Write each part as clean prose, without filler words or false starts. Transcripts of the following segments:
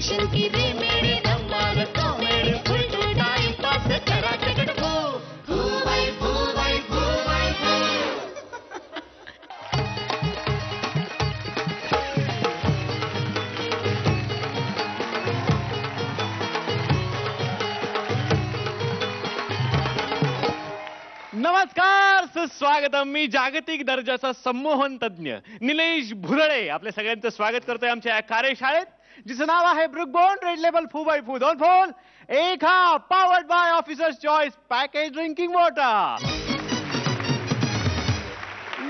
Tension की remedy धमाल comedy full to time pass करा टिकट फू फू भाई फू भाई फू भाई फू. नमस्कार, सुस्वागतम. मी जागतिक दर्जाचा संमोहन तज्ञ निलेश भुरळे आपल्या सगळ्यांचं स्वागत करतोय आमच्या या कार्यशाळेत, जिचं नाव आहे ब्रुकबॉर्न रेड लेबल फू बाय फू. दोन फोन एक हा, powered by officers choice package drinking water.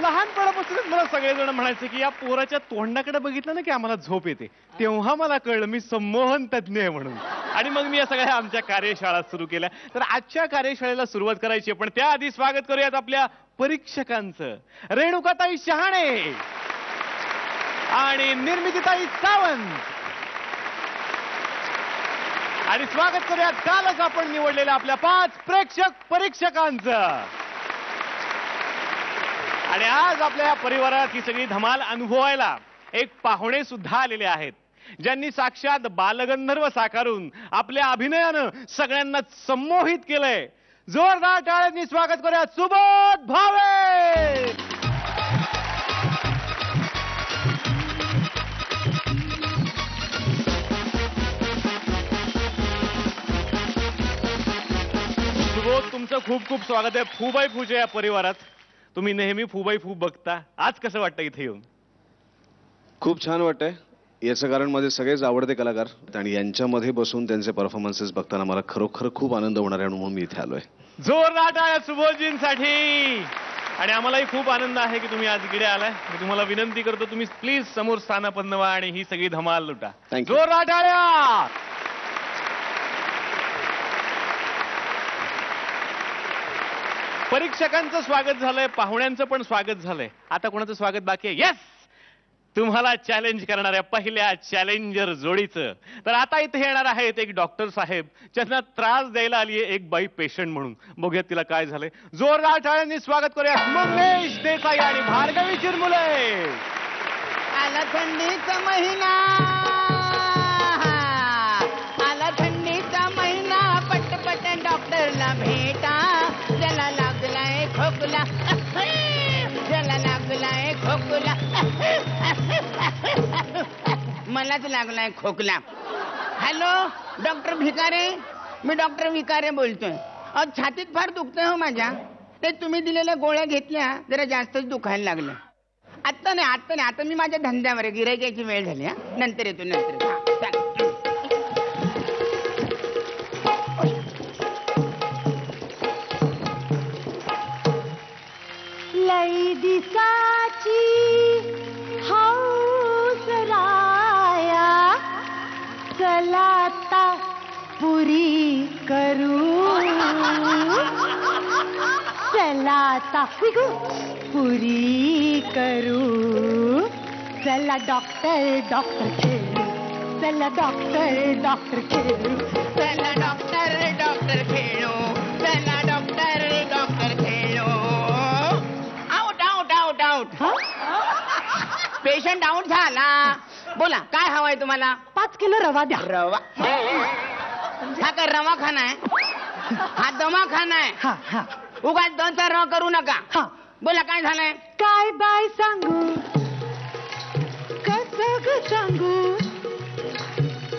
लहानपणापासूनच मला सगळेजण म्हणायचे की या पोराच्या तोंडाकडे बघितलं ना की आम्हाला झोप येते. तेव्हा मला कळलं मी संमोहन तज्ञ आहे म्हणून. आणि मग मी या सगळ्या आमच्या कार्यशाळा सुरू केल्या. तर आजच्या कार्यशाळेला सुरुवात करायची, पण त्याआधी स्वागत करूयात आपल्या परीक्षकांचं. रेणुकाताई शहाणे आणि निर्मितीताई सावंत. आणि स्वागत करूयात कालच आपण निवडलेल्या आपल्या 5 परीक्षकांचं. आणि आज आपल्या या परिवारात ही सगळी धमाल अनुभवायला एक पाहुणे सुद्धा आलेले आहेत, ज्यांनी साक्षात बालगंधर्व साकारून आपल्या अभिनयानं सगळ्यांना संमोहित केलंय. जोरदार टाळ्यांनी स्वागत करूया सुबोध भावे. सुबोध, तुमचं खूप खूप स्वागत आहे फू बाय फूच्या या परिवारात. तुम्ही नेहमी फू बाय फू बघता, आज कसं वाटतं इथे येऊन? खूप छान वाटतंय. याचं कारण माझे सगळेच आवडते कलाकार आणि यांच्यामध्ये बसून त्यांचे परफॉर्मन्सेस बघताना मला खरोखर खूप आनंद होणार आहे, म्हणून मी इथे आलोय. जोरदार टाळ्या सुबोधजींसाठी. आणि आम्हालाही खूप आनंद आहे की तुम्ही आज इकडे आलाय. मी तुम्हाला विनंती करतो, तुम्ही प्लीज समोर स्थानापन्न व्हा आणि ही सगळी धमाल लुटा. जोरदार टाळ्या. परीक्षकांचं स्वागत झालंय, पाहुण्यांचं पण स्वागत झालंय. आता कोणाचं स्वागत बाकी आहे? येस, तुम्हाला चॅलेंज करणाऱ्या पहिल्या चॅलेंजर जोडीचं. तर आता इथे येणार आहेत एक डॉक्टर साहेब, ज्यांना त्रास द्यायला आली आहे एक बाई पेशंट म्हणून. बघूयात तिला काय झालंय. जोरदार टाळ्यांनी स्वागत करूया मंगेश देसाई आणि भार्गवी चिरमुले. आला थंडीचा महिना, आला थंडीचा महिना, पटपट डॉक्टरला भेटा. ज्याला लागलाय खोकला, ज्याला लागलाय खोकला, मलाच लागलाय खोकला. हॅलो डॉक्टर भिकारे, मी डॉक्टर भिकारे बोलतोय. छातीत फार दुखतंय हो माझ्या. ते तुम्ही दिलेल्या गोळ्या घेतल्या, जरा जास्तच दुखायला लागलं. आत्ता नाही, आता मी माझ्या धंद्यावर आहे. गिऱ्हाईकाची वेळ झाली. नंतर येतो, नंतर. लई दिसाची हौस राया, चलाता पुरी करू, चलाता पुरी करू. चला डॉक्टर डॉक्टर खेळू, चला डॉक्टर डॉक्टर खेळू, चला डॉक्टर डॉक्टर खेळू, चला डॉक्टर डॉक्टर खेळू. Out out out out. Patient out झाला. बोला काय हवाय तुम्हाला? 5 किलो रवा द्या. रवा? हा काय रवा खाना आहे? हा दवाखाना आहे. हा हा उगाच 2-4 रवा करू नका. हा. बोला काय झालंय? काय बाय सांगू, कसं ग सांगू,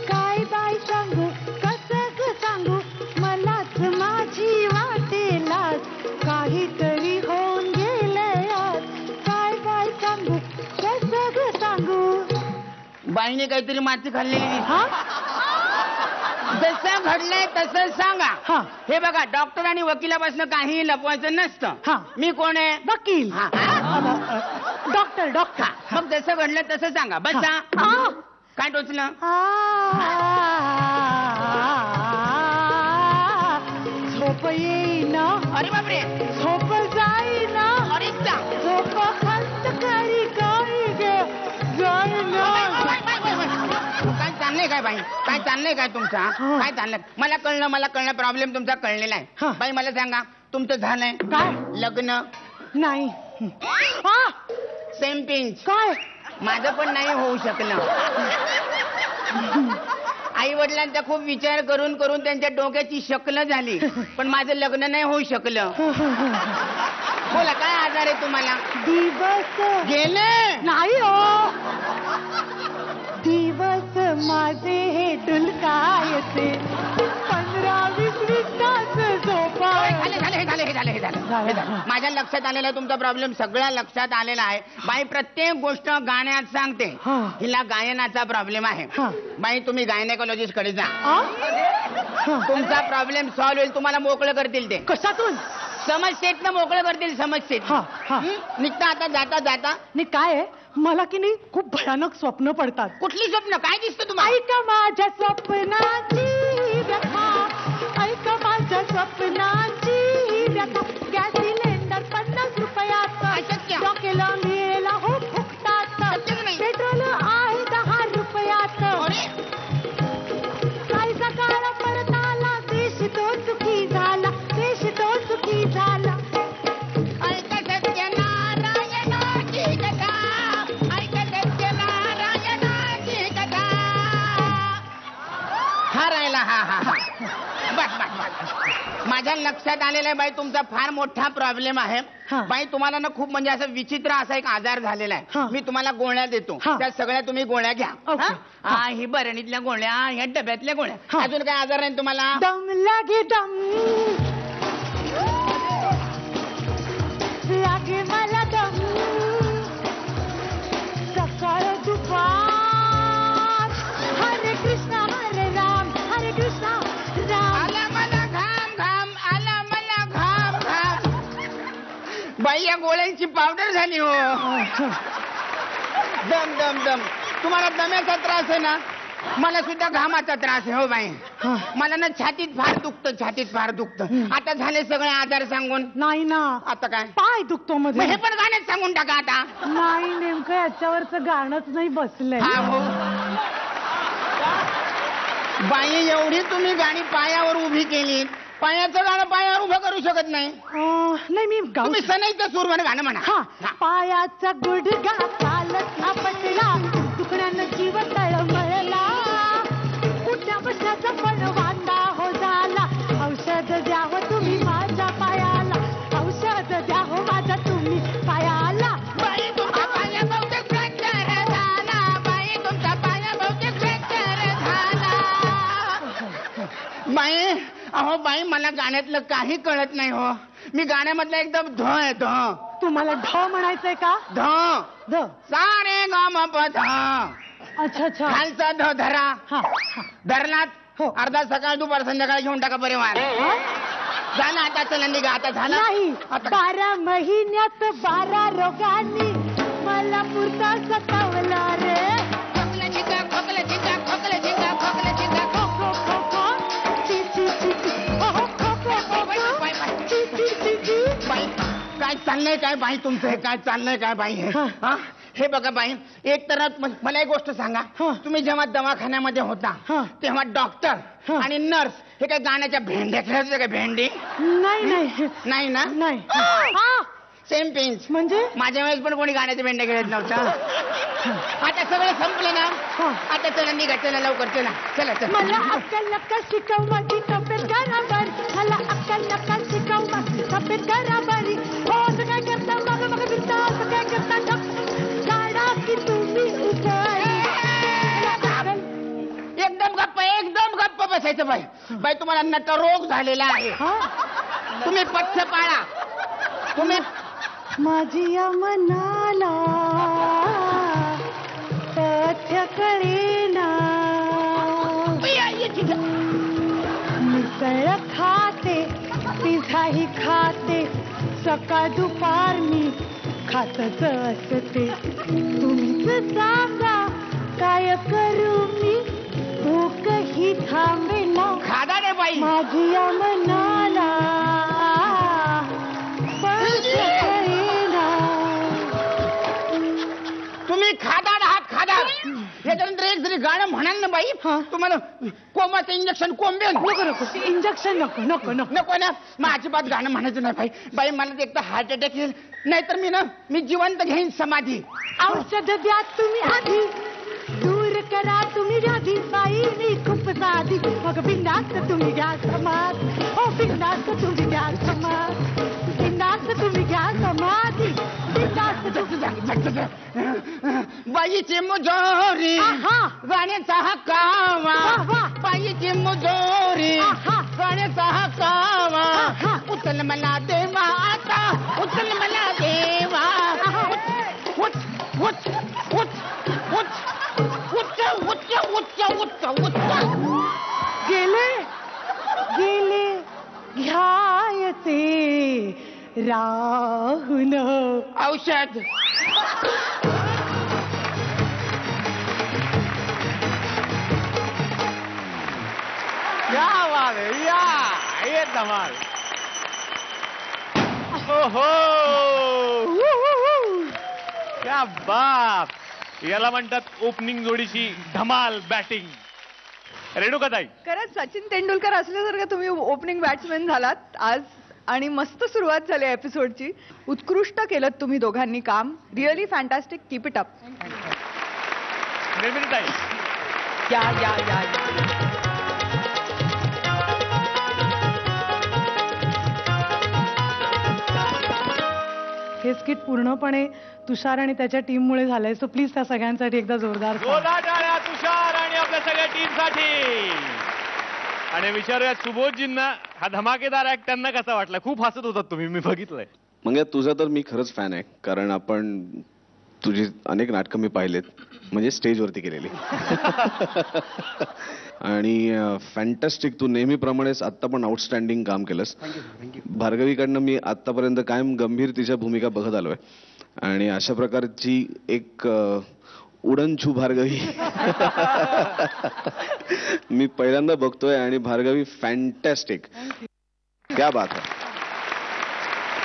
काय बाय सांगू, कसं ग सांगू, मलाच माझी वाटेला काहीतरी होऊन गेलंय आज. काय बाय सांगू, कसं ग सांगू. बाईने काहीतरी माती खाल्लेली. हा जसं घडलंय तसं सांगा. हा. हे बघा, डॉक्टर आणि वकिलापासून काही लपवायचं नसतं. हा. मी कोण आहे? वकील. हा. Doctor doctor. मग जसं घडलं तसं सांगा. बसा. काय टोचलं? झोप येईना. अरे बापरे. झोप जाईना. अरे चा. झोप हस्त करी काही जाईना. काय चाललंय काय बाई? काय चाललंय काय तुमचा? काय चाललंय? मला कळलं प्रॉब्लेम तुमचा कळलेला आहे. बाई मला सांगा, तुमचं झालंय काय? लग्न? नाही. Same pinch. काय? माझं पण नाही होऊ शकलं. आई वडिलांचा खूप विचार करून करून त्यांच्या डोक्याची शकल झाली, पण माझं लग्न नाही होऊ शकलं. बोला काय आजार आहे तुम्हाला? दिवस गेले नाही हो, दिवस माझे हे डुलकायचे 15-20 मिनिटाच झोपाय. हे झालं. माझ्या लक्षात आलेला आहे तुमचा प्रॉब्लेम, सगळ्या लक्षात आलेला आहे. बाई प्रत्येक गोष्ट गाण्यात सांगते. हा. हिला गायनाचा प्रॉब्लेम आहे. हा. बाई तुम्ही गायनेकॉलॉजिस्ट कडे जा, आ? तुमचा प्रॉब्लेम सॉल्व्ह होईल. तुम्हाला मोकळं करतील ते. कशातून? समस्येतनं मोकळं करतील, समस्येत. हा, हा. निघता आता जाता जाता. नाही काय आहे, मला की नाही खूप भयानक स्वप्न पडतात. कुठली स्वप्न? काय दिसतं तुम्हाला? ऐका माझ्या स्वप्नाची व्यथा, ऐका माझ्या स्वप्नाची व्यथा. गॅस सिलेंडर 50 रुपयात, अशक्य. डॉकेला मिळेला हो फुकटात, शक्यच नाही. पेट्रोल आहे 10 रुपयात. अरे, कायचा काळ परत आला, देश तो सुखी झाला, देश तो सुखी झाला. ऐका सत्यनारायणाची कथा, ऐका सत्यनारायणाची कथा. हा राहिला. हा बस. माझ्या लक्षात आलेलं आहे बाई, तुमचा फार मोठा प्रॉब्लेम आहे. हा. बाई तुम्हाला ना खूप म्हणजे असं विचित्र असा एक आजार झालेला हा. आहे. मी तुम्हाला गोळ्या देतो, हा. त्या सगळ्या तुम्ही गोळ्या घ्या. ओके. हा? ही बरणीतल्या गोळ्या, ह्या डब्यातल्या गोळ्या. हा. अजून काय आजार नाही तुम्हाला? दम लागे दम, लागे मला दम, सकाळ दुपार, हरे कृष्ण हरे राम, हरे कृष्ण राम. आला मला घाम, आला मला घाम. बाई या गोळ्यांची पावडर झाली हो. दम. तुम्हाला दम्याचा त्रास आहे ना, मला सुद्धा घामाचा त्रास आहे हो बाई. हा. मला ना छातीत फार दुखतं. आता झाले सगळे आजार सांगून. नाही ना, आता काय? पाय दुखतो मग मध्ये. हे पण गाण्यात सांगून टाका आता. नाही, नेमकं याच्यावरचं गाणंच नाही बसलंय. हा हो. बाई एवढी तुम्ही गाणी पायावर उभी केली, पायाचं गाणं पायावर उभं करू शकत नाही. नाही मी गाऊ. तुम्ही सनईचं सूर म्हणे गाणं म्हणा. हा. पायाचा गुडघा कालच आपटला, दुखण्यानं जीव तळमळला, उठ्या बसण्याचा पण वांदा हो झाला. औषध द्या हो तुम्ही माझ्या पायाला, औषध द्या हो माझ्या तुम्ही पायाला. बाई तुमच्या पाया बहुतेक फ्रॅक्चर झाला, बाई तुमच्या पाया बहुतेक फ्रॅक्चर झाला. बाई अहो बाई, मला गाण्यातलं काही कळत नाही हो. मी गाण्यामधलं एकदम ध आहे ध. तुम्हाला ढ म्हणायचंय का? ध ध. सारे ग म प ध. अच्छा. खालचा ध धरा. हा. धरलात. हो. अर्धा सकाळ दुपार संध्याकाळ घेऊन टाका परिवार. हा? झालं आता, चला निघा आता. झालं नाही, आता. 12 महिन्यात 12 रोगांनी मला पुरता सतावला रे. खोकला चिका, खोकला चिका, खोकला चिका, खोकला चिका, खो खो खो खो, ची ची ची ची, ओहो खो खो खो खो, ची ची ची ची. बाई काय चाललंय काय बाई तुमचं? हे काय चाललंय काय बाई हे? हा. हा? हे बघा बाई, एक तर मला एक गोष्ट सांगा. हा. तुम्ही जेव्हा दवाखान्यामध्ये होता हा. तेव्हा डॉक्टर हा. आणि नर्स हे काय गाण्याच्या भेंड्या खेळायचं काय? भेंडी नाही नाही ना? नाही. Same pens. म्हणजे माझ्या वेळेस पण कोणी गाण्याच्या भेंड्या खेळत नव्हतं. आता सगळं संपलं ना. हा. आता चला निघा, चला लवकर, चला. मला अक्कल नका शिकव माझी तब्येत बराबर, मला अक्कल नका शिकव माझी तब्येत बराबर. हो असं काय करता, मग फिरता, असं काय करता, गाडा की तुम्ही उचल. एकदम गप्प बसायचं बाई. बाई तुम्हाला नटरोग झालेला आहे. हा? तुम्ही पथ्य पाळा. तुम्ही माझी या मनाला पथ्य कळेना, मिसळ खाते, पिझ्झाही खाते, सकाळ दुपार मी खातच असते. तुम्हीच सांगा काय करू मी, भूक ही थांबेना खादा रे बाई. माझी या मनाला पथ्य कळेना. तुम्ही खादाड आहात, खादाड. याच्यानंतर एक जरी गाणं म्हणाल ना बाई, हा. तुम्हाला कोमाचं इंजेक्शन कोंबेन. नको इंजेक्शन नको. नको ना, मग अजिबात गाणं म्हणायचं नाही बाई. बाई मला एक तर हार्ट अटॅक येईल, नाहीतर मी जिवंत घेईन समाधी. औषध द्या तुम्ही आधी, दूर करा तुम्ही व्याधी. बाई मी खूप समाधी मग बिंदास्त तुम्ही घ्या समाधी हो बिंदास्त तुम्ही घ्या समाधी बिंदास्त तुम्ही घ्या समाधी बिंदास्त बाईची मुजोरी आहा. गाण्याचा हक्कावा वाह, वाह. बाईची मुजोरी आहा. गाण्याचा हक्कावा आहा. उचल मला देवा आता उचल मला देवा उच उच उच उच उच्च उच्च उच्च उच्च उच्च गेले गेले घ्यायचे राहुल औषध क्या बात है या ये धमाल ओहो क्या बात याला म्हणतात ओपनिंग जोडीची धमाल बॅटिंग रेणुकाताई खरंच सचिन तेंडुलकर असल्यासारखं तुम्ही ओपनिंग बॅट्समॅन झालात आज आणि मस्त सुरुवात झाली एपिसोडची उत्कृष्ट केलं तुम्ही दोघांनी काम really fantastic keep it up निर्मितीताई या या या हे स्किट पूर्णपणे तुषार आणि त्याच्या टीममुळे झालंय सो प्लीज त्या सगळ्यांसाठी एकदा जोरदार clap. जोरदार टाळ्या तुषार आणि आपल्या सगळ्या टीमसाठी आणि विचारूया सुबोधजींना हा धमाकेदार ऍक्ट त्यांना कसा वाटला खूप हसत होतात तुम्ही मी बघितलंय मग तुझं तर मी खरंच फॅन आहे कारण आपण तुझी अनेक नाटकं मी पाहिलेत म्हणजे स्टेजवरती केलेली आणि फॅन्टॅस्टिक तू नेहमीप्रमाणेच आत्ता पण आउटस्टँडिंग काम केलंस भार्गवीकडनं मी आत्तापर्यंत कायम गंभीर तिच्या भूमिका बघत आलोय आणि अशा प्रकारची एक उडनछू भार्गवी मी पहिल्यांदा बघतोय आणि भार्गवी फॅन्टॅस्टिक क्या बात आहे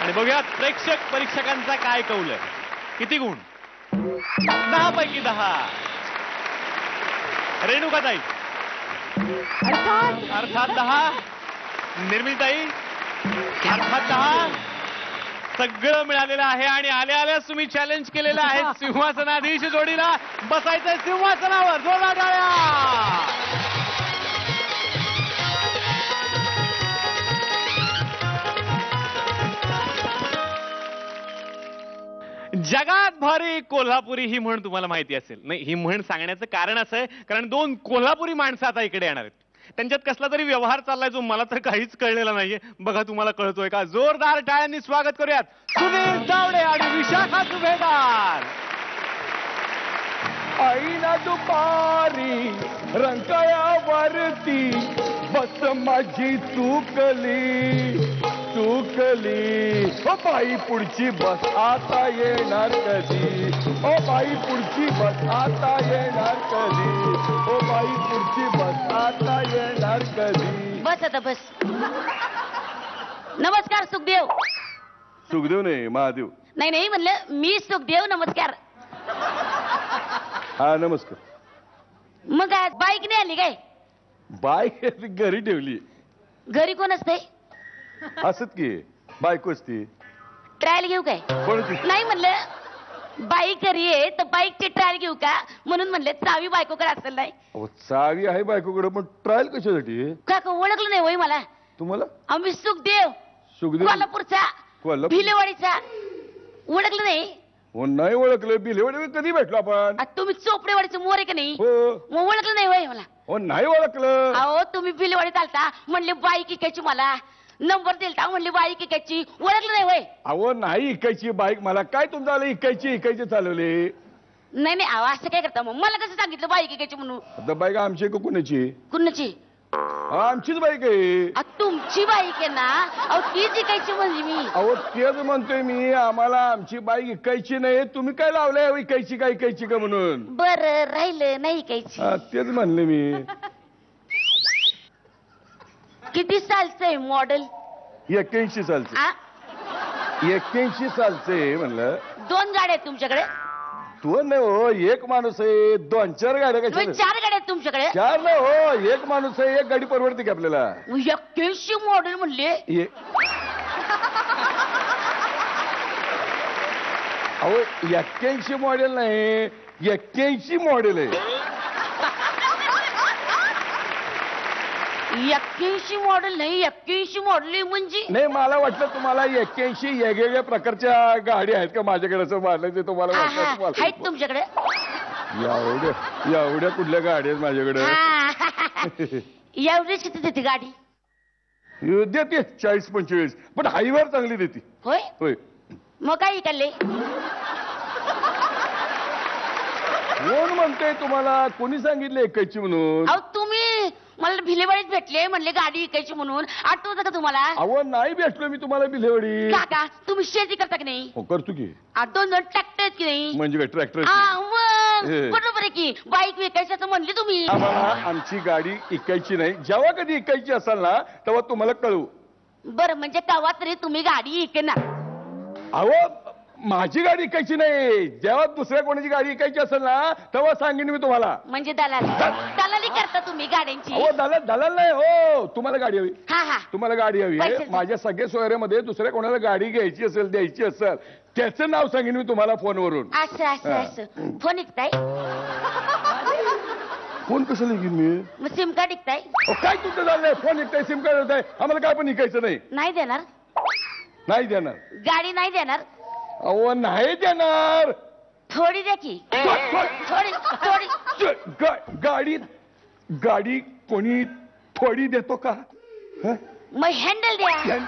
आणि बघूया प्रेक्षक परीक्षकांचा काय कौल आहे किती गुण 10 पैकी 10 रेणुकाताई अर्थात 10 निर्मितीताई अर्थात 10 सगळं मिळालेलं आहे आणि आल्या आल्याच तुम्ही चॅलेंज केलेलं आहे सिंहासनाधीश जोडीला बसायचंय सिंहासनावर जोरदार टाळ्या जगात भारी कोल्हापुरी ही म्हण तुम्हाला माहिती असेल नाही ही म्हण सांगण्याचं कारण असं आहे कारण 2 कोल्हापुरी माणसं आता इकडे येणार आहेत त्यांच्यात कसला तरी व्यवहार चाललाय जो मला तर काहीच कळलेला नाहीये बघा तुम्हाला कळतोय का जोरदार टाळ्यांनी स्वागत करूयात सुनील तावडे आणि विशाखा सुभेदार आईना दुपारी रंकायावरती बस माझी चुकली चुकली ओ बाई पुढची बस आता येणार कधी ओ बाई पुढची बस आता येणार कधी ओ बाई पुढची बस आता येणार कधी बस आता बस नमस्कार सुखदेव सुखदेव नाही महादेव नाही नाही म्हणलं मी सुखदेव नमस्कार हा नमस्कार मग आज बाईक नाही आली काय बाईक घरी ठेवली घरी कोण असते असत की बायको असती ट्रायल घेऊ काय कोणती नाही म्हणलं बाईक घरी आहे तर बाईकची ट्रायल घेऊ का म्हणून म्हणले चावी बायकोकडे असेल नाही अहो, चावी आहे बायकोकडे पण ट्रायल कशासाठी का ओळखलं नाही होय मला तुम्हाला आम्ही सुखदेव सुखदेव कोल्हापूरचा कोल्हापूर भिलेवाडीचा ओळखलं नाही हो नाही ओळखलं बिलेवडे कधी भेटलो आपण आ, तुम्ही चोपडेवाडीचं मोर आहे का नाही हो मग ओळखलं नाही होय मला हो नाही ओळखलं अहो तुम्ही भिलेवाडीत आलता म्हणले बाईक इकायची मला नंबर दिलता म्हणले बाईक इकायची ओळखलं नाही होय अहो नाही इकायची बाईक मला काय तुमचं आलं इकायची चालवले नाही नाही अहो असं काय करता मग मला कसं सांगितलं बाईक इकायची म्हणून आता बाईक आमची का कुणाची कुणाची आमचीच बाईक आहे आ, तुमची बाईक आहे ना अहो तीच इकायची म्हणजे मी अहो तेच म्हणतोय मी आम्हाला आमची बाईक इकायची नाही तुम्ही काय लावलंय इकायची का म्हणून बर राहिलं नाही इकायची हा, तेच म्हणले मी किती सालचं आहे मॉडेल 81 सालचे 81 सालचे म्हणलं 2 गाड्या आहेत तुमच्याकडे तू नाही हो एक माणूस आहे 2-4 गाड्या म्हणजे कशा 4 गाड्या आहेत तुमच्याकडे 4 नाही हो एक माणूस आहे एक गाडी परवडते की आपल्याला 81 मॉडेल म्हणले अहो 81 मॉडेल नाही 81 मॉडेल आहे 81 मॉडेल नाही, 81 मॉडेल म्हणजे नाही मला वाटलं तुम्हाला 81 वेगवेगळ्या प्रकारच्या गाडी आहेत का माझ्याकडे असं मानलं ते तुम्हाला वाटलं आहेत तुम्हाला तुमच्याकडे? एवढ्या कुठल्या गाडी आहेत माझ्याकडे? एवढीच किती देते गाडी? देते 40-45 पण हायवेवर चांगली देते. होय होय मग काय इकडले? कोण म्हणते तुम्हाला? कोणी सांगितलं 81 म्हणून? अहो तुम्ही मला भिलेवाडीत भेटले म्हणले गाडी विकायची म्हणून, आठवतं का तुम्हाला? अहो नाही भेटलो मी तुम्हाला बिलेवडी. काका तुम्ही शेती करता की नाही? हो करतो की. 2 ट्रॅक्टर आहेत की नाही? म्हणजे काय ट्रॅक्टर? मग हे. बरोबर आहे की बाईक विकायची असं म्हणले तुम्ही. आम्हाला आमची गाडी इकायची नाही. जेव्हा कधी इकायची असेल ना तेव्हा तुम्हाला कळवू. बरं म्हणजे केव्हा तरी तुम्ही गाडी विकणार? अहो माझी गाडी इकायची नाही. जेव्हा दुसऱ्या कोणाची गाडी इकायची असेल ना तेव्हा सांगेन मी तुम्हाला. म्हणजे दलाली करता तुम्ही गाड्यांची? अहो दलाल नाही हो. तुम्हाला गाडी हवी? हा तुम्हाला गाडी हवी आहे? पैशाचं. माझ्या सगळ्या सोयऱ्यामध्ये दुसऱ्या कोणाला गाडी घ्यायची असेल द्यायची असेल त्याचं नाव सांगेन मी तुम्हाला फोनवरून. असं फोन विकताय? फोन कशाला घेईन मी? मग सिम कार्ड विकताय? काय तुमचं झालंय? फोन विकताय सिम कार्ड होत आहे आम्हाला काय पण विकायचं नाही. नाही देणार? नाही देणार. गाडी नाही देणार? अहो नाही देणार. थोडी द्या की. थोडी गाडी कोणी थोडी देतो का? मग हँडल द्या.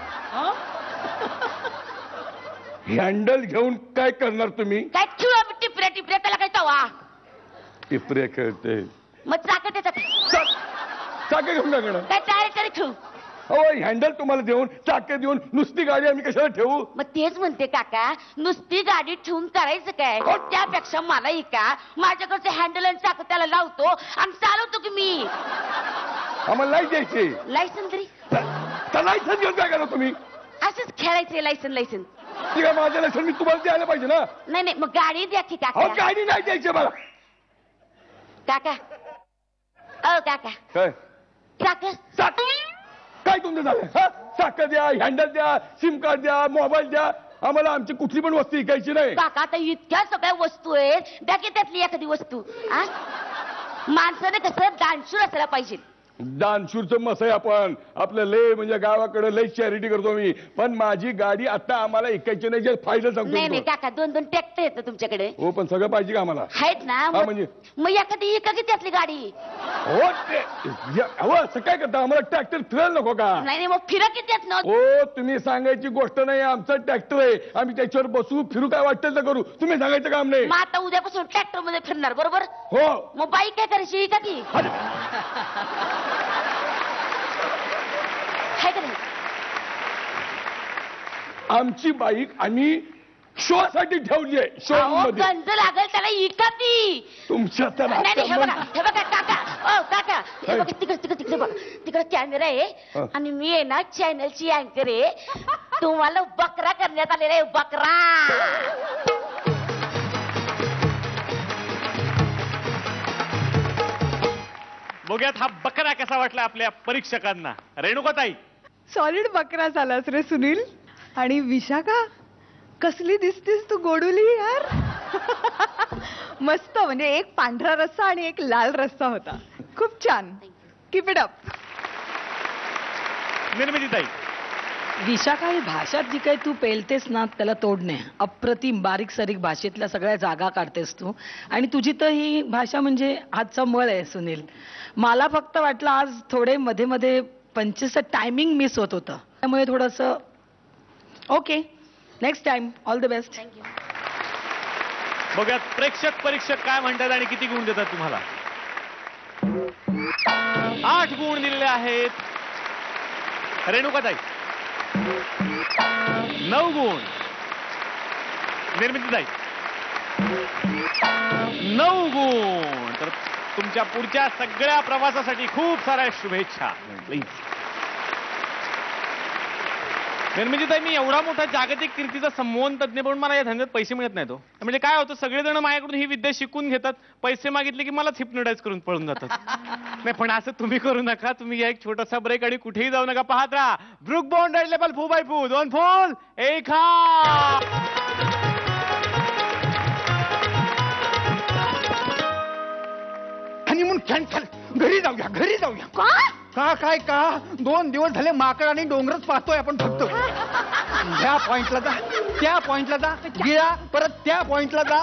हँडल घेऊन काय करणार तुम्ही? काय ठेवा टिपऱ्या त्याला काय तवा? टिपऱ्या खेळते. मग चाकं त्याच्यात चाके घेऊन काय करणार? काय तयारी ठेवू? अहो हँडल तुम्हाला देऊन चाके देऊन नुसती गाडी आम्ही कशाला ठेवू? मग तेच म्हणते काका, नुसती गाडी ठेवून करायचं काय? त्यापेक्षा मला इका माझ्याकडचे हँडल आणि चाक त्याला लावतो आणि चालवतो की मी. आम्हाला लाईट द्यायची. लायसन तरी? लायसन घेऊन काय करा तुम्ही? असंच खेळायचंय लायसन. ठीक आहे माझं लायसन मी तुम्हाला द्यायला पाहिजे ना. नाही मग गाडी द्या की अहो काका. गाडी नाही द्यायची मला. काका काय काका काय तुमचं झालं? चाक द्या, हँडल द्या, सिम कार्ड द्या, मोबाईल द्या. आम्हाला आमची कुठली पण वस्तू विकायची नाही. काका आता इतक्या सगळ्या वस्तू आहेत, द्या की त्यातली एखादी वस्तू. माणसाने कसं दानशूर असायला पाहिजे. दानशूरचं मस आहे आपण. आपलं लय म्हणजे गावाकडे लय चॅरिटी करतो मी. पण माझी गाडी आता आम्हाला ऐकायची नाही. जे फायदा नाही सांगतो. काका 2 ट्रॅक्टर येतं तुमच्याकडे? हो पण सगळं पाहिजे का आम्हाला? आहेत ना. म्हणजे मग एखादी इका की त्यातली गाडी? हो अहो असं काय करता? आम्हाला ट्रॅक्टर फिरायला नको का? नाही मग फिरा की त्यात ना. हो तुम्ही सांगायची गोष्ट नाही. आमचा ट्रॅक्टर आहे. आम्ही त्याच्यावर बसू फिरू काय वाटेल तर करू. तुम्ही सांगायचं काम नाही. मग आता उद्यापासून ट्रॅक्टर मध्ये फिरणार बरोबर? हो. मग बाईक काय करायची का की? आमची बाईक आम्ही शो साठी ठेवली आहे. शो मध्ये गंज लागल त्याला इका ती. तुमच्या नाही हे बघा काका हे बघा तिकडे बघा तिकडे कॅमेरा आहे आणि मी आहे ना चॅनलची अँकर आहे. तुम्हाला बकरा करण्यात आलेला आहे. बकरा. बघूयात हा बकरा कसा वाटला आपल्या परीक्षकांना. रेणुकाताई सॉलिड बकरा झालास रे सुनील. आणि विशाखा कसली दिसतीस तू गोडुली यार. मस्त. म्हणजे एक पांढरा रस्सा आणि एक लाल रस्सा होता. खूप छान. Keep it up. निर्मितीताई विशाखा ही भाषात जी काही तू पेलतेस ना त्याला तोड नाही. अप्रतिम बारीक सारीक भाषेतल्या सगळ्या जागा काढतेस तू. आणि तुझी तर ही भाषा म्हणजे हातचा मळ आहे सुनील. मला फक्त वाटलं आज थोडे मध्ये मध्ये पंचचं टायमिंग मिस होत होतं. त्यामुळे थोडंसं okay next time all the best. बघूयात प्रेक्षक परीक्षक काय म्हणतात आणि किती गुण देतात तुम्हाला. 8 गुण दिलेले आहेत. रेणुकाताई 9 गुण. निर्मितीताई 9 गुण. तर तुमच्या पुढच्या सगळ्या प्रवासासाठी खूप साऱ्या शुभेच्छा. प्लीज निर्मितीताई मी एवढा मोठा जागतिक कीर्तीचा संमोहन तज्ञ पण मला या धंद्यात पैसे मिळत नाही. तो म्हणजे काय होतं सगळेजण माझ्याकडून ही विद्या शिकून घेतात. पैसे मागितले की मलाच हिप्नोटाईज करून पळून जातात. नाही पण असं तुम्ही करू नका. तुम्ही या एक छोटासा ब्रेक आणि कुठेही जाऊ नका. पाहत राहा ब्रुक बॉन्ड रेड लेबल फू बाय फू 2 फूल 1 हाफ. Honeymoon cancel. घरी जाऊया. का? काय का 2 दिवस झाले माकड आणि डोंगरच पाहतोय आपण फक्त. ह्या पॉइंटला जा, त्या पॉइंटला जा, गिळा, परत त्या पॉइंटला जा.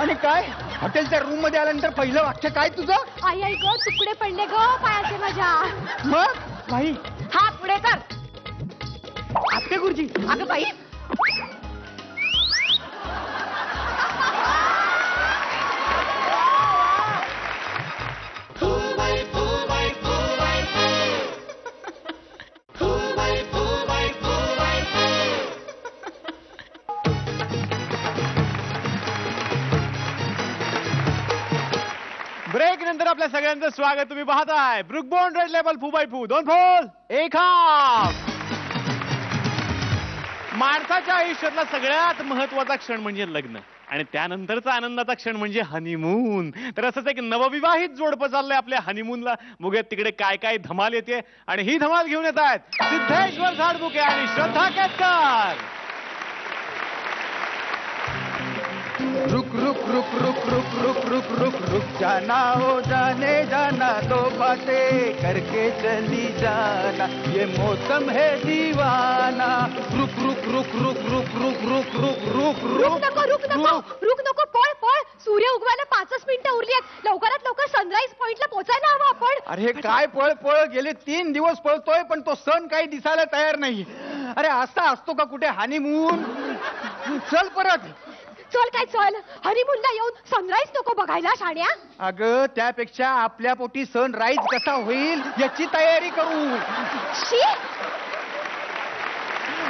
आणि काय हॉटेलच्या रूम मध्ये आल्यानंतर पहिलं वाक्य काय तुझं? आई आई गो तुकडे पडले गो पायाचे माझ्या. मग बाई हा पुढे कर. आत्ते गुरुजी. अगं बाई ब्रेक नंतर आपल्या सगळ्यांचं स्वागत. तुम्ही पाहताय ब्रुकबॉर्न रेड लेबल 2x2 2 फोल 1 हाफ. माणसाच्या आयुष्यातला सगळ्यात महत्वाचा क्षण म्हणजे लग्न आणि त्यानंतरचा आनंदाचा क्षण म्हणजे हनीमून. तर असंच एक नवविवाहित जोडपं चाललंय आपल्या हनीमूनला. बघूयात तिकडे काय काय धमाल येते. आणि ही धमाल घेऊन येत आहेत सिद्धेश्वर झाडबुके आणि श्रद्धा केतकर. रुक रुक रुक रुक रुक रुक रुक रुक रुक जाना हो जाने जाना, दो बातें करके चली जाना, ये मौसम है दीवाना. रुक रुक रुक रुक रुक रुक रुक रुक रुक रुक नको पळ पळ. सूर्य उगवायला 5 मिनिटं उरली आहेत. लवकरात लवकर सनराईज पॉइंटला पोहोचायला हवं आपण. अरे काय पळ पळ, गेले 3 दिवस पळतोय पण तो सण काही दिसायला तयार नाही. अरे असा असतो का कुठे हनीमून? चल परत. चल काय चल. हनीमूनला येऊन सनराईज नको बघायला शाण्या. अगं त्यापेक्षा आपल्या पोटी सनराईज कसा होईल याची तयारी करू. शी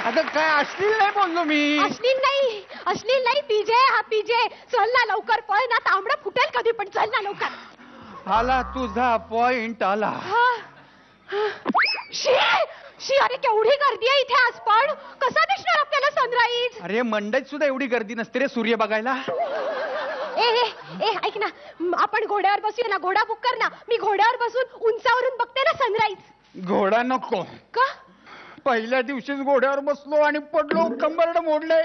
अगं काय अश्लील नाही बोललो मी. अश्लील नाही पीजे. हा पीजे चल ना लवकर पळ ना. तांबडा फुटेल कधी पण चल ना लवकर. आला तुझा पॉइंट आला. शी अरे केवढी गर्दी आहे इथे आज. पण कसा दिसणार आपल्याला सनराईज? अरे मंडईत सुद्धा एवढी गर्दी नसते रे सूर्य बघायला. ए ऐक ना, आपण घोड्यावर बसूया ना. घोडा बुक कर ना. मी घोड्यावर बसून उंचावरून बघते ना सनराईज. घोडा नको. का? पहिल्या दिवशीच घोड्यावर बसलो आणि पडलो, कंबरड मोडले.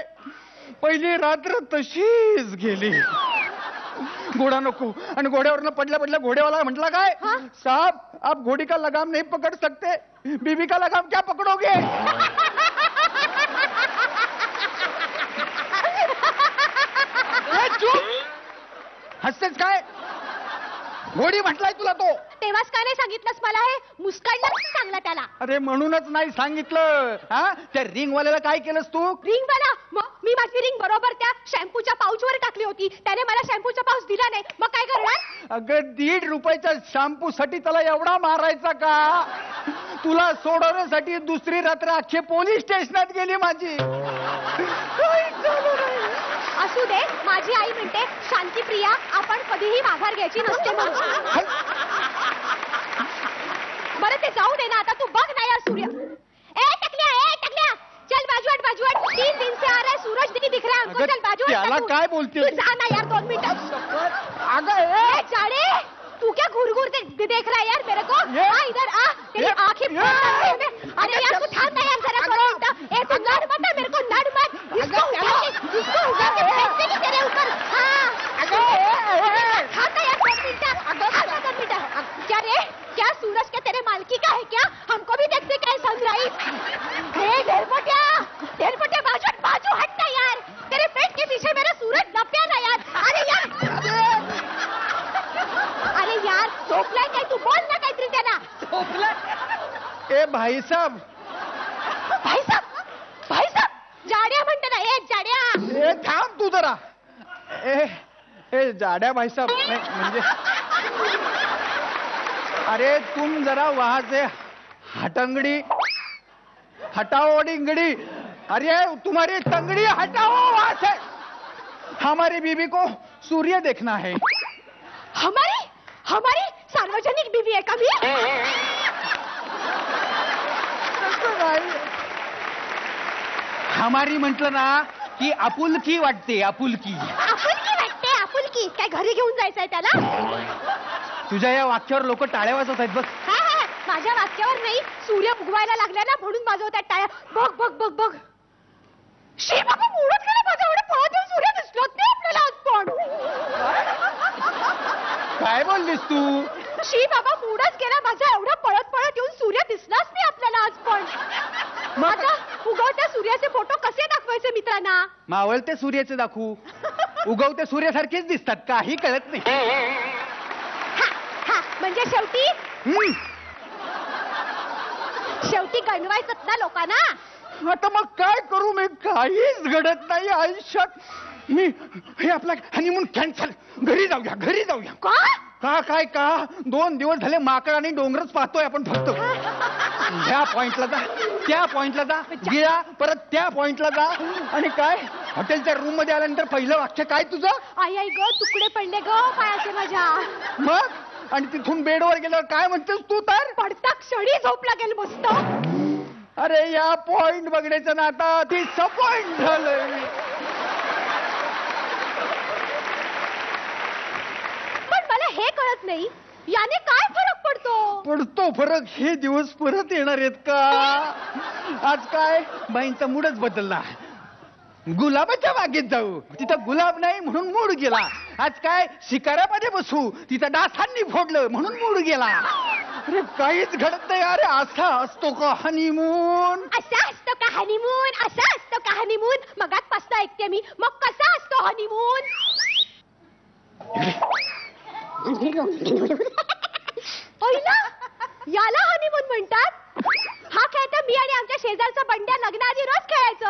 पहिली रात्र तशीच गेली. घोडा नको. आणि घोड्यावरनं पडल्या पडल्या घोड्यावाला म्हटला काय, साहब आप घोड़ी का लगाम नहीं पकड़ सकते, बीबी का लगाम क्या पकड़ोगे? हसतेच काय? घोडी म्हटलाय तुला तो. तेव्हाच का नाही सांगितलंस मला? हे मुस्काडला सांगला त्याला. अरे म्हणूनच नाही सांगितलं. हा त्या रिंग वाल्याला काय केलंस तू? रिंग वाला? मग मी माझी रिंग बरोबर त्या शॅम्पूच्या पाऊचवर टाकली होती. त्याने मला शॅम्पूचा पाऊच दिला नाही. मग काय करणार? अगं 1.5 रुपयाच्या शॅम्पू साठी त्याला एवढा मारायचा का? तुला सोडवण्यासाठी दुसरी रात्र अख्खे पोलीस स्टेशनात गेली माझी. असू दे. माझी आई म्हणते शांतीप्रिया आपण कधीही माघार घ्यायची नसते म्हणून. बरं ते जाऊ दे ना. आता तू बघ ना यार सूर्य. ए टकल्या चल बाजूहट 3 दिन से आ रहा है सूरज दिख रहा है हमको. चल बाजूहट. त्याला काय बोलते? तू जा ना यार 2 मिनिट. अगं चाड़े तू क्या घूर देख रहा है यार मेरे को? आ इधर आ. तेरी आंखें. अरे यार तू थाम ना यार जरा 2 मिनट. ए तू लड़ मत मेरे को. लड़ मत. इसको उठा के फेंकते नहीं तेरे ऊपर. हाँ थाम ना यार 2 मिनट. क्या रे? क्या सूरज के तेरे मालकी का है क्या? हमको भी देखते क्या है सनराइज? ढेरपोटिया बाजू हट ना यार. तेरे पेट के पीछे मेरा सूरज लपया ना यार. अरे यार झोपलाय काय? तू बोल ना काहीतरी त्याला. ए भाई साहब जाड्या म्हणते ना. ए जाड्या. ए थांब तू जरा. ए जाड्या भाई साहब म्हणजे अरे तुम जरा वहां से हटंगड़ी हटाओ डिंगड़ी. अरे तुम्हारी टंगड़ी हटाओ वहां से. हमारी बीबी को सूर्य देखना है. हमारी सार्वजनिक बीवी आहे का मी? हमारी म्हटलं ना की आपुलकी वाटते. आपुलकी काय घरी घेऊन जायचंय त्याला? तुझ्या या वाक्यावर लोक टाळ्या वाजवत आहेत बघ. माझ्या वाक्यावर नाही. सूर्य उगवायला लागला ना म्हणून वाजवतात टाळ्या. बघ. शी बाबा मोडत गेला माझा. एवढं पळत येऊन सूर्य दिसलोच नाही आपल्याला आज पण. काय बोललीस तू? शी बाबा मूडच गेला माझा. एवढा पळत पळत येऊन सूर्य दिसलाच नाही आपल्याला आज पण. माझा उगवत्या सूर्याचे फोटो कसे दाखवायचे मित्रांना? मावळते सूर्याचे दाखवू? उगवते सूर्यासारखेच दिसतात, काही कळत नाही. म्हणजे शेवटी गणवायचं ना लोकांना. आता मग काय करू मी? काहीच घडत नाही आयुष्यात. मी हे आपला हनीमून कॅन्सल. घरी जाऊया, घरी जाऊया. का काय का 2 दिवस झाले माकड आणि डोंगरच पाहतोय आपण फक्त. ह्या पॉइंटला जा, त्या पॉइंटला जा, गिळा, परत त्या पॉइंटला जा. आणि काय हॉटेलच्या रूम मध्ये आल्यानंतर पहिलं वाक्य काय तुझं? आई आई ग तुकडे पडले ग पायाचे माझ्या. मग आणि तिथून बेडवर गेल्यावर काय म्हणतेस तू? तर पडता क्षणी झोप लागेल मस्त. अरे या पॉइंट बघण्याचं ना आता डिसअपॉइंट झालंय. पण मला हे कळत नाही याने काय फरक पडतो फरक. हे दिवस परत येणार आहेत का? आज काय बाईंचा मूडच बदलला. गुलाबाच्या बागेत जाऊ, तिथं गुलाब नाही म्हणून मूड गेला. आज काय शिकारामध्ये बसू, तिथं डासांनी फोडलं म्हणून मूड गेला. अरे काहीच घडत नाही. अरे असा असतो का हनीमून? असा असतो का हनीमून? असा असतो का हनीमून? मगाचपासून ऐकते मी. मग कसा असतो हनीमून? याला हनीमून म्हणतात? हा खेळ तर मी आणि आमच्या शेजारचा बंड्या लग्नाआधी रोज खेळायचो.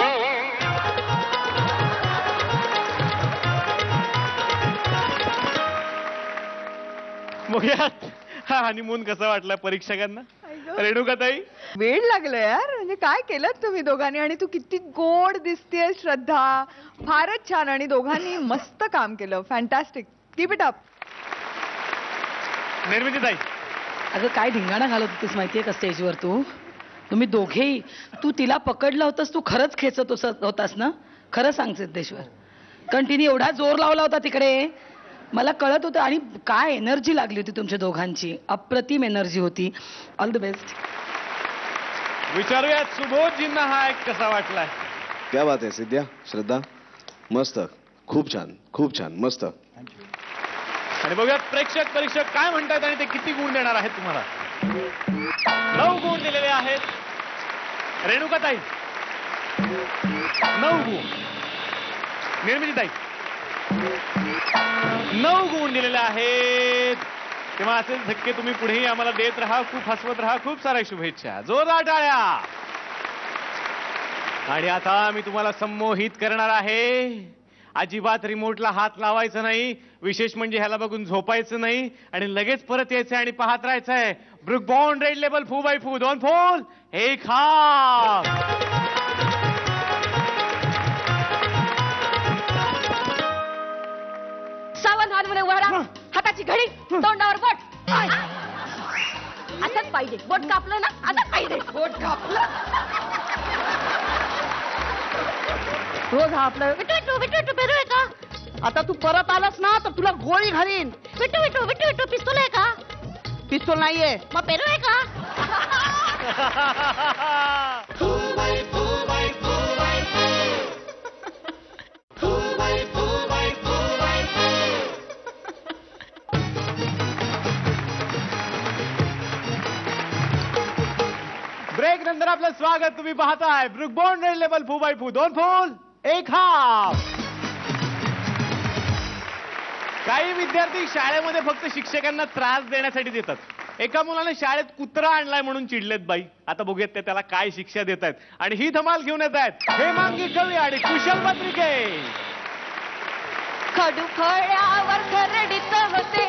बघूयात हा हनीमून कसा वाटला परीक्षकांना. रेणुकाताई वेळ लागला यार. म्हणजे काय केलं तुम्ही दोघांनी? आणि तू किती गोड दिसतेय श्रद्धा. फारच छान. आणि दोघांनी मस्त काम केलं. फॅन्टॅस्टिक. Keep it up. निर्मितीताई अगं काय धिंगाणा घालत होतीस माहितीये का स्टेजवर तू? तुम्ही दोघेही. तू तिला पकडलं होतंस, तू खरंच खेचत होतास ना? खरं सांग सिद्धेश्वर. कारण तिने एवढा जोर लावला होता तिकडे, मला कळत होतं. आणि काय एनर्जी लागली होती तुमच्या दोघांची. अप्रतिम एनर्जी होती. All the best. विचारूयात सुबोधजींना हा एक कसा वाटलाय. क्या बात आहे सिद्ध्या, श्रद्धा. मस्त, खूप छान, खूप छान, मस्त. आणि बघूयात प्रेक्षक परीक्षक काय म्हणतात आणि ते किती गुण देणार आहेत तुम्हाला. 9 गुण दिलेले आहेत रेणुकाताई. 9 गुण. निर्मितीताई 9 गुण दिलेले आहेत. तेव्हा असेच धक्के तुम्ही पुढेही आम्हाला देत राहा. खूप हसवत राहा. खूप साऱ्या शुभेच्छा. जोरदार टाळ्या. आणि आता मी तुम्हाला संमोहित करणार आहे. अजिबात रिमोटला हात लावायचं नाही. विशेष म्हणजे ह्याला बघून झोपायचं नाही आणि लगेच परत यायचंय आणि पाहत राहायचंय. ब्रुक बॉन्ड रेड लेबल फू बाय फू 2 फूल 1 हाफ. सावधान वळा. हाताची घडी, तोंडावर बोट. असंच पाहिजे. बोट कापलं ना, असंच पाहिजे. बोट कापलं. रोज हा आपलं. विटू पेरू आहे का? आता तू परत आलास ना तर तुला गोळी घालीन. विटू पिस्तूल आहे का? पिस्तूल नाहीये. मग पेरू आहे का? ब्रेक नंतर आपलं स्वागत. तुम्ही पाहताय ब्रुक बॉन्ड रेड लेबल फू बाय फू 2 फूल 1 हाफ. काही विद्यार्थी शाळेमध्ये फक्त शिक्षकांना त्रास देण्यासाठी देतात. एका मुलाने शाळेत कुत्रा आणलाय म्हणून चिडलेत बाई. आता बघूयात ते त्याला काय शिक्षा देत आहेत. आणि ही धमाल घेऊन येत आहेत हेमांगी कवी आणि कुशल पत्रिके. खडू फळावर खरडीत होते,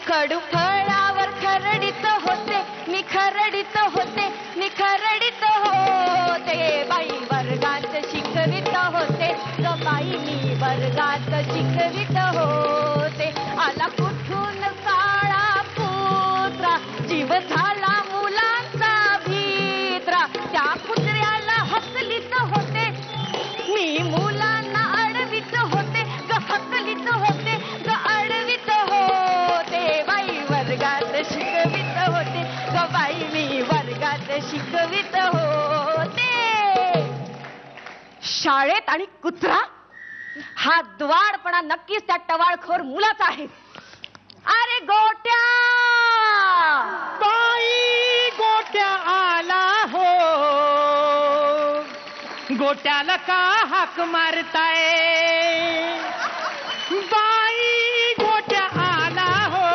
खडू फळावर खरडीत होते, मी खरडीत होते, मी खरडीत होते. बाई वर्गात शिकवित होते, ग बाई मी वर्गात शिकवित होते. आला कुठून काळा पुत्रा, जीव झाला मुलांचा भित्रा. त्या कुत्र्याला हसलीत होते, मी मुलांना अडवित होते, ग हसलीत होते, ग अडवित होते. बाई वर्गात शिकवित होते, ग बाई मी वर्गात शिकवित होते. शाळेत आणि कुत्रा हा द्वाडपणा नक्कीच त्या टवाळखोर मुलाचा आहे. अरे गोट्या बाई गोट्या आला हो, गोट्याला का हाक मारताय, बाई गोट्या आला हो,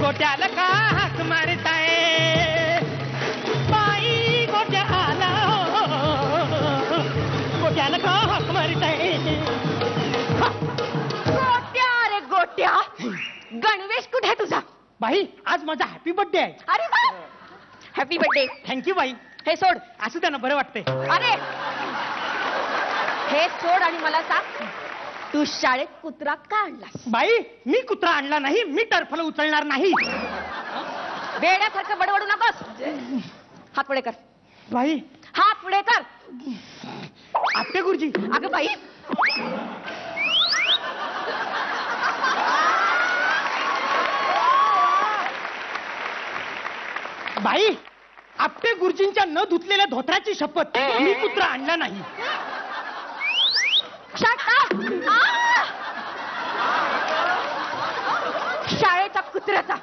गोट्याला का हाक मारताय, बाई गोट्या आला हो, गोट्याला का हाक मारताय. गोट्या रे गोट्या, गणवेश कुठे आहे तुझा? बाई आज माझा हॅपी बर्थडे आहे. अरे वा, हॅपी बर्थडे. थँक्यू बाई. हे सोड. असं त्यांना बरं वाटतंय. अरे हे सोड आणि मला सांग, तू शाळेत कुत्रा का आणलास? बाई मी कुत्रा आणला नाही, मी टर्फला उचलणार नाही. वेड्यासारखं बडबडू नकोस. हात पुढे कर. बाई हात पुढे कर. आपटे गुरुजी. अगं बाई, बाई आपटे गुरुजींच्या न धुतलेल्या धोत्राची शपथ, मी कुत्रा आणला नाही. Shut up! शाळेच्या कुत्र्याचा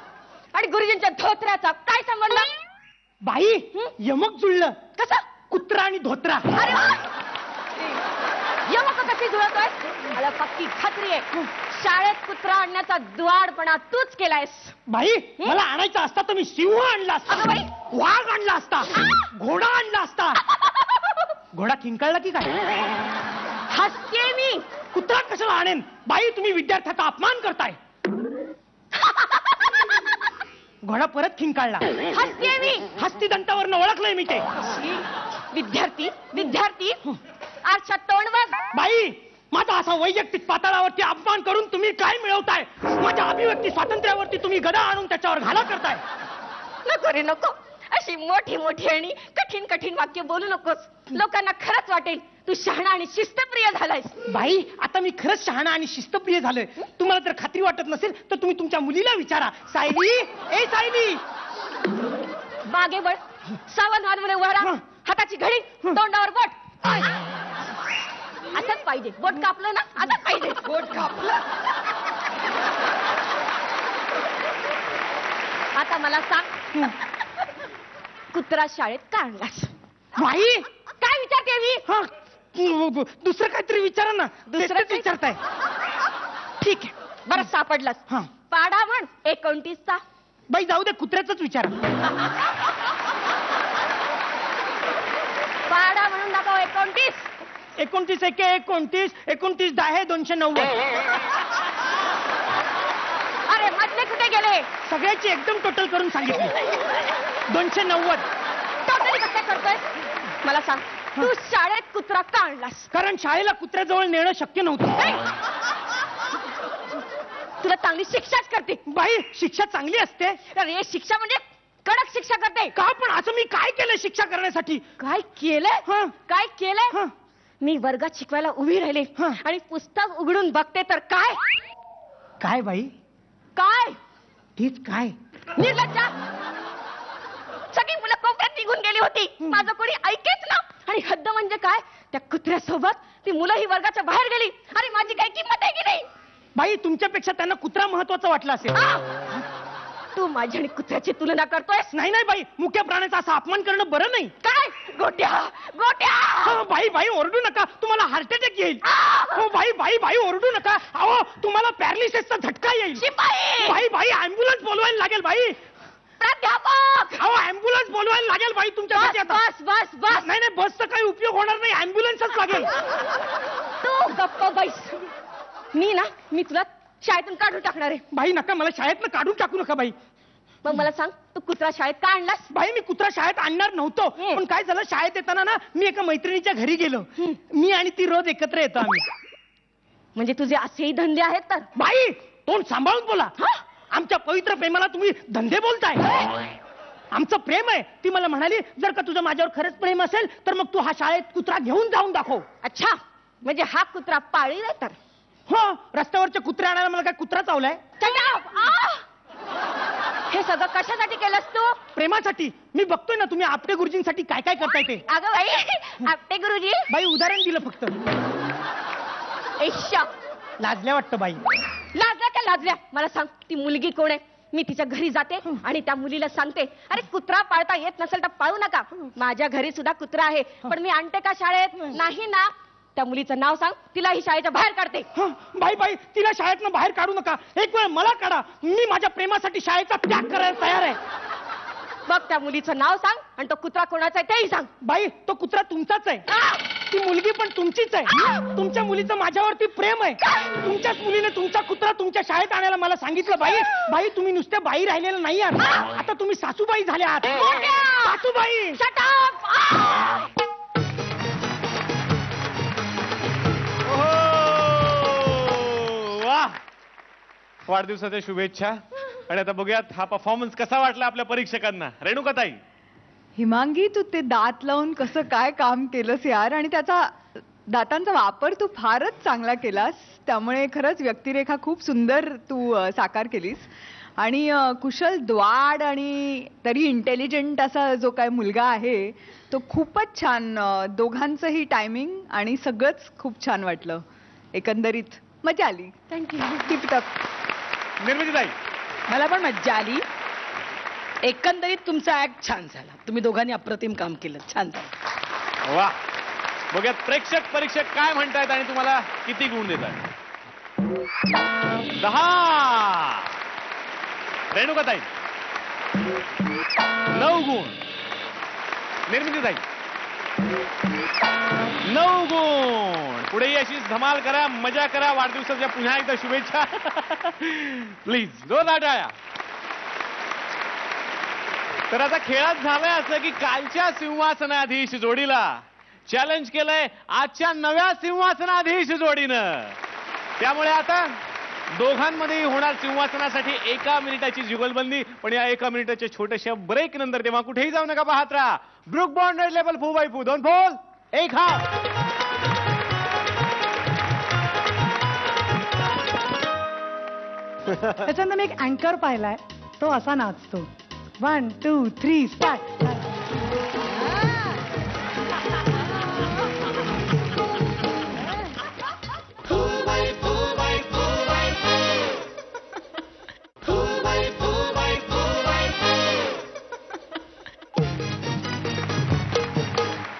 आणि गुरुजींच्या धोत्र्याचा काय संबंध? बाई यमक जुळलं. कसं? कुत्रा आणि धोत्रा. अरे वा! यमक कशी जुळतोय? मला पक्की खात्री आहे, शाळेत कुत्रा आणण्याचा दुआडपणा तूच केलायस. बाई मला आणायचा असता तर मी सिंह आणला असता, अगं बाई. वाघ आणला असता, घोडा आणला असता. घोडा किंकाळला की काय? हसते मी. कुत्रा कशाला आणेन? बाई तुम्ही विद्यार्थ्याचा अपमान करताय. घोडा परत खिंकाळला. हसते मी. हस्ती दंतावरनं ओळखलंय मी ते. विद्यार्थी विद्यार्थी आरशात तोंड बघ. बाई माझा असा वैयक्तिक पातळावरती अपमान करून तुम्ही काय मिळवताय? माझ्या अभिव्यक्ती स्वातंत्र्यावरती तुम्ही गदा आणून त्याच्यावर घाला करताय. नको रे नको, अशी मोठी मोठी आणि कठीण कठीण वाक्य बोलू नकोस. लोकांना खरंच वाटेल तू शहाणा आणि शिस्तप्रिय झालायस. बाई आता मी खरंच शहाणा आणि शिस्तप्रिय झालोय. तुम्हाला जर खात्री वाटत नसेल तर तुम्ही तुमच्या मुलीला विचारा. सायली, ए सायली. मागे बळ, सावधानपणे उभा राहा. हाताची घडी, तोंडावर बोट. असंच पाहिजे. बोट कापलं ना, असंच पाहिजे. बोट कापलं. आता मला सांग, कुत्रा शाळेत का आणलास? बाई काय विचारते मी? दुसरं काहीतरी विचारा ना. दुसरं तेच विचारताय. ठीक आहे, बरं सापडलास. हा. पाडा म्हण 29चा. बाई जाऊ दे, कुत्र्याच विचारा. पाडा म्हणून दाखव 29. 29 एके 29, 29 10 290. अरे मधले कुठे गेले? सगळ्याची एकदम टोटल करून सांगितली. 290. टोटली कसं करतोय? मला सांग, तू शाळेत कुत्रा का आणलास? कारण शाळेला कुत्र्याजवळ नेणं शक्य नव्हतं. तुला चांगली शिक्षाच करते. बाई शिक्षा चांगली असते. अरे शिक्षा म्हणजे कडक शिक्षा करते का? पण असं मी काय केलं शिक्षा करण्यासाठी? काय केलंय? हं. काय केलंय? हं. मी वर्गात शिकवायला उभी राहिले हं. आणि पुस्तक उघडून बघते तर काय काय बाई? काय तीच काय? निर्लज्जा. सगळी मुलं कोपऱ्यात निघून गेली होती. माझं कोणी ऐकेच ना. आणि हद्द म्हणजे काय, त्या कुत्र्यासोबत ती मुलं ही वर्गाच्या बाहेर गेली आणि माझी काही किंमत आहे की नाही? बाई तुमच्यापेक्षा त्यांना कुत्रा महत्वाचा वाटला असेल. तू माझी आणि कुत्र्याची तुलना करतोयस? नाही नाही बाई, मुख्य प्राण्याचा असा अपमान करणं बरं नाही. काय? गोट्या गोट्या. बाई बाई ओरडू नका, तुम्हाला हार्ट अटॅक येईल. हो बाई बाई बाई ओरडू नका. अहो तुम्हाला पॅरालिसिसचा झटका येईल. शिपाई. बाई बाई ॲम्ब्युलन्स बोलवायला लागेल. बाई प्राध्यापक. अहो ॲम्ब्युलन्स बोलवायला लागेल बाई तुमच्यासाठी आता. बस बस बस. नाही नाही बसचा काही उपयोग होणार नाही, ॲम्ब्युलन्सच लागेल. तू गप्प बैस. मी तुला शाळेतून काढून टाकणार आहे. बाई नका, मला शाळेतनं काढून टाकू नका बाई. मग मला सांग, तू कुत्रा शाळेत का आणलास? बाई मी कुत्रा शाळेत आणणार नव्हतो, पण काय झालं शाळेत येताना ना मी एका मैत्रिणीच्या घरी गेलो. मी आणि ती रोज एकत्र येतो आम्ही. म्हणजे तुझे असेही धंदे आहेत तर? बाई तोंड सांभाळून बोला. आमच्या पवित्र प्रेमाला तुम्ही धंदे बोलताय? आमचं प्रेम आहे. ती मला म्हणाली जर का तुझं माझ्यावर खरंच प्रेम असेल तर मग तू हा शाळेत कुत्रा घेऊन जाऊन दाखव. अच्छा, म्हणजे हा कुत्रा पाळीव आहे तर? हो, रस्त्यावरचे कुत्रे आणायला मला काय कुत्रा चावलाय? हे सगळं कशासाठी केलंस तू? प्रेमासाठी. मी बघतोय ना तुम्ही आपटे गुरुजींसाठी काय काय करताय ते. अगं बाई, आपटे गुरुजी. बाई उदाहरण दिलं फक्त. ऐशा लाजल्या वाटतं बाई. लाजला लाजल्या मला सांग ती मुलगी कोण आहे मी तिच्या घरी जाते आणि त्या मुलीला सांगते अरे कुत्रा पाळता येत नसेल तर पाळू नका माझ्या घरी सुद्धा कुत्रा आहे पण मी आणते का शाळेत नाही ना त्या मुलीचं नाव सांग तिलाही शाळेच्या बाहेर काढते बाई बाई तिला शाळेतनं बाहेर काढू नका एक वेळ मला काढा मी माझ्या प्रेमासाठी शाळेचा त्याग करायला तयार आहे बघ त्या मुलीचं नाव सांग आणि तो कुत्रा कोणाचा आहे तेही सांग बाई तो कुत्रा तुमचाच आहे ती मुलगी पण तुमचीच आहे तुमच्या मुलीचं माझ्यावरती प्रेम आहे तुमच्याच मुलीने तुमचा कुत्रा तुमच्या शाळेत आणायला मला सांगितलं बाई बाई तुम्ही नुसत्या बाई राहिलेलं नाही आहात आता तुम्ही सासूबाई झाल्या आहात सासूबाई वा वाढदिवसाच्या शुभेच्छा आणि आता बघूयात हा परफॉर्मन्स कसा वाटला आपल्या परीक्षकांना रेणुकाताई हिमांगी तू ते दात लावून कसं काय काम केलंस यार आणि त्याचा दातांचा वापर तू फारच चांगला केलास त्यामुळे खरंच व्यक्तिरेखा खूप सुंदर तू साकार केलीस आणि कुशल द्वाड आणि तरी इंटेलिजंट असा जो काय मुलगा आहे तो खूपच छान दोघांचंही टायमिंग आणि सगळंच खूप छान वाटलं एकंदरीत मजा आली थँक्यू कीप इट अप निर्मितीताई मला पण मज्जा आली एकंदरीत तुमचा ऍक्ट छान झाला तुम्ही दोघांनी अप्रतिम काम केलं छान झालं वा बघूयात प्रेक्षक परीक्षक काय म्हणतायत आणि तुम्हाला किती गुण देतात 10 रेणुकाताई 9 गुण निर्मितीताई 9 गुण पुढेही अशीच धमाल करा मजा करा वाढदिवसाच्या पुन्हा एकदा शुभेच्छा प्लीज जोरदार टाळ्या तर आता खेळात झालंय असं की कालच्या सिंहासनाधीश जोडीला चॅलेंज केलंय आजच्या नव्या सिंहासनाधीश जोडीनं त्यामुळे आता दोघांमध्ये होणार सिंहासनासाठी 1 मिनिटाची जुगलबंदी पण या 1 मिनिटाच्या छोट्याशा ब्रेक नंतर तेव्हा कुठेही जाऊ नका पाहत राहा book bond red level 4x4 2 फोल 1 हाफ त्याच्यानंतर मी एक अँकर पाहिलाय तो असा नाचतो 1 2 3 स्टार्ट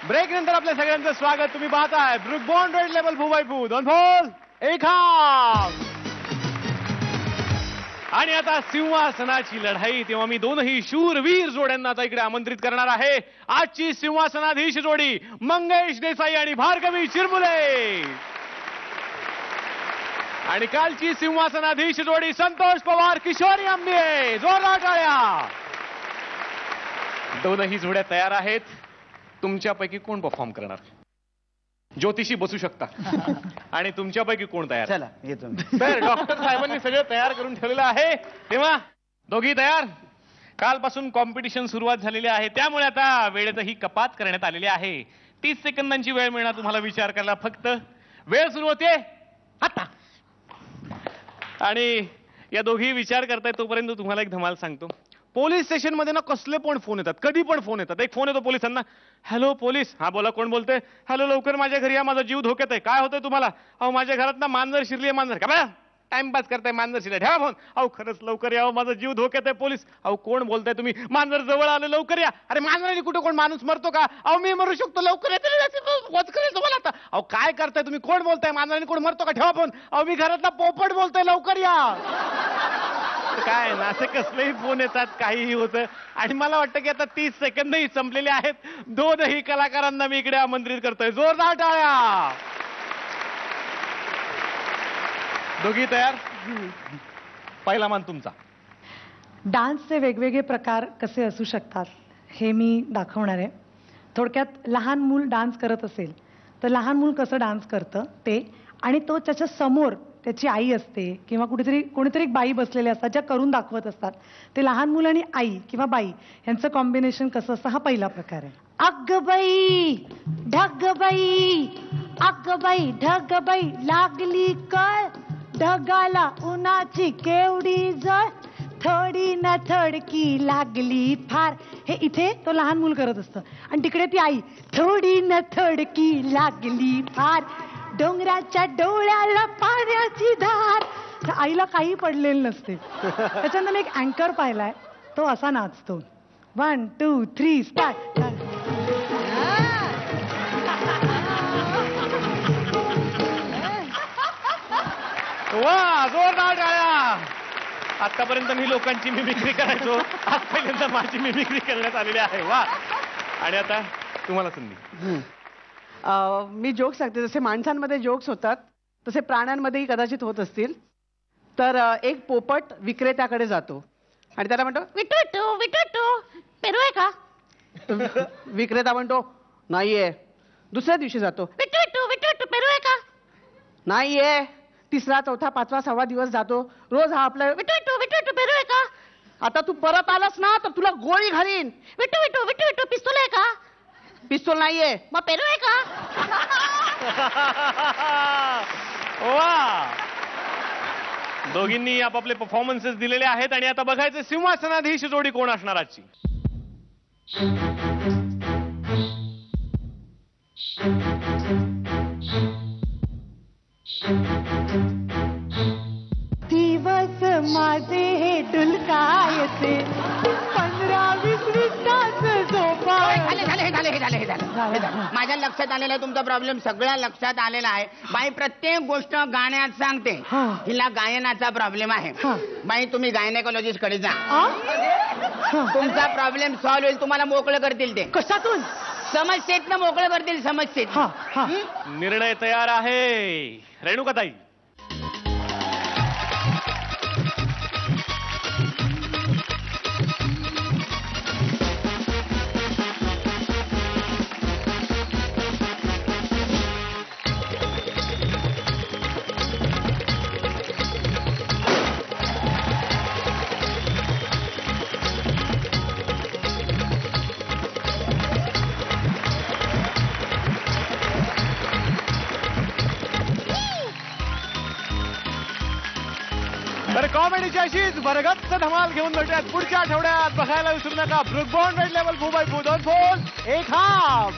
ब्रेक नंतर आपल्या सगळ्यांचं स्वागत तुम्ही पाहताय book bond red level 4x4 2 फोल 1 हाफ आणि आता सिंहासनाची लढाई तेव्हा मी दोनही शूरवीर जोड्यांना आता इकडे आमंत्रित करणार आहे आजची सिंहासनाधीश जोडी मंगेश देसाई आणि भार्गवी चिरमुले आणि कालची सिंहासनाधीश जोडी संतोष पवार किशोरी आंबे जोरदार टाळ्या दोनही जोड्या तयार आहेत तुमच्यापैकी कोण परफॉर्म करणार ज्योतिषी बसू शकता आणि तुमच्यापैकी कोण तयार चला येतो तर डॉक्टर साहेबांनी सगळं तयार करून ठेवलेलं आहे तेव्हा दोघी तयार कालपासून कॉम्पिटिशन सुरुवात झालेली आहे त्यामुळे आता वेळेतही कपात करण्यात आलेली आहे 30 सेकंदांची वेळ मिळणार तुम्हाला विचार करायला फक्त वेळ सुरू होते आता आणि या दोघी विचार करताय तोपर्यंत तुम्हाला एक धमाल सांगतो पोलीस स्टेशन मध्ये ना कसले पण फोन येतात कधी पण फोन येतात एक फोन येतो पोलिसांना हॅलो पोलीस हा बोला कोण बोलतोय हॅलो लवकर माझ्या घरी या माझा जीव धोक्यात आहे काय होतंय तुम्हाला अहो माझ्या घरात ना मांजर शिरली आहे मांजर का बघा टाइमपास करताय मांजर शिरले ठेवा फोन अहो खरंच लवकर यावं माझा जीव धोक्यात आहे पोलीस अहो कोण बोलताय तुम्ही मांजर जवळ आलं लवकर या अरे मांजराने कुठे कोण माणूस मरतो का अहो मी मरू शकतो लवकर येते तुम्हाला आता अहो काय करताय तुम्ही कोण बोलताय मांजराने कोण मरतो का ठेवा फोन अहो मी घरातला पोपट बोलतोय लवकर या काय ना असं कसलेही फोन येतात काहीही होतं आणि मला वाटतं की आता 30 सेकंदही संपलेले आहेत दोनही कलाकारांना मी इकडे आमंत्रित करतोय जोरदार टाळ्या दोघी तयार पहिला मान तुमचा डान्सचे वेगवेगळे प्रकार कसे असू शकतात हे मी दाखवणार आहे थोडक्यात लहान मूल डान्स करत असेल तर लहान मूल कसं डान्स करतं ते आणि तो त्याच्या समोर त्याची आई असते किंवा कोणीतरी एक बाई बसलेले असतात ज्या करून दाखवत असतात ते लहान मुलं आणि आई किंवा बाई यांचं कॉम्बिनेशन कसं असतं हा पहिला प्रकार आहे अगबाई ढगबाई अगबाई ढगबाई लागली कळ ढगाला उन्हाची केवढी जळ थोडी ना थोडकी लागली फार हे इथे तो लहान मूल करत असतं आणि तिकडे ती आई थोडी ना थोडकी लागली फार डोंगराच्या डोळ्याला पाण्याची धार त्या आईला काही पडलेलं नसते. त्याच्यानंतर मी एक अँकर पाहिलाय, तो असा नाचतो. 1 2 3 स्टार्ट. वा, जोरदार टाळ्या. आतापर्यंत मी लोकांची मिमिक्री करायचो, आज पहिल्यांदा माझी मिमिक्री करण्यात आलेली आहे. वा. आणि आता तुम्हाला संधी. मी जोक्स सांगते. जसे माणसांमध्ये जोक्स होतात तसे प्राण्यांमध्येही कदाचित होत असतील. तर एक पोपट विक्रेत्याकडे जातो आणि त्याला म्हणतो विटू विटू विटू विटू पेरू आहे का? विक्रेता म्हणतो नाहीये. दुसऱ्या दिवशी जातो, विटू विटू विटू विटू पेरू आहे का? नाहीये. तिसरा चौथा पाचवा 6वा दिवस जातो. रोज हा आपला विटू विटू विटू विटू पेरू आहे का? आता तू परत आलास ना तर तुला गोळी घालीन. विटू विटू विटू विटू पिस्तूल आहे का? पिस्तूल नाहीये. मग पेरू आहे का? वा. दोघींनी आपापले परफॉर्मन्सेस दिलेले आहेत आणि आता बघायचं सिंहासनाधीश जोडी कोण असणार आजची. दिवस माझे हे डुलकायचे 15-20 मिनिटाच झोपायचे. माझ्या लक्षात आलेला आहे तुमचा प्रॉब्लेम, सगळ्या लक्षात आलेला आहे. बाई प्रत्येक गोष्ट गाण्यात सांगते. हिला गायनाचा प्रॉब्लेम आहे. बाई तुम्ही गायनेकोलॉजिस्ट कडे जा. तुमचा प्रॉब्लेम सॉल्व्ह होईल. तुम्हाला मोकळं करतील ते. कशातून? समस्येतनं मोकळं करतील. समस्येत. निर्णय तयार आहे. रेणुकाताई. तर कॉमेडीची अशीच भरगच्च धमाल घेऊन भेटूयात पुढच्या आठवड्यात. बघायला विसरू नका. Book bond red level 4x4 2 phone 1 half.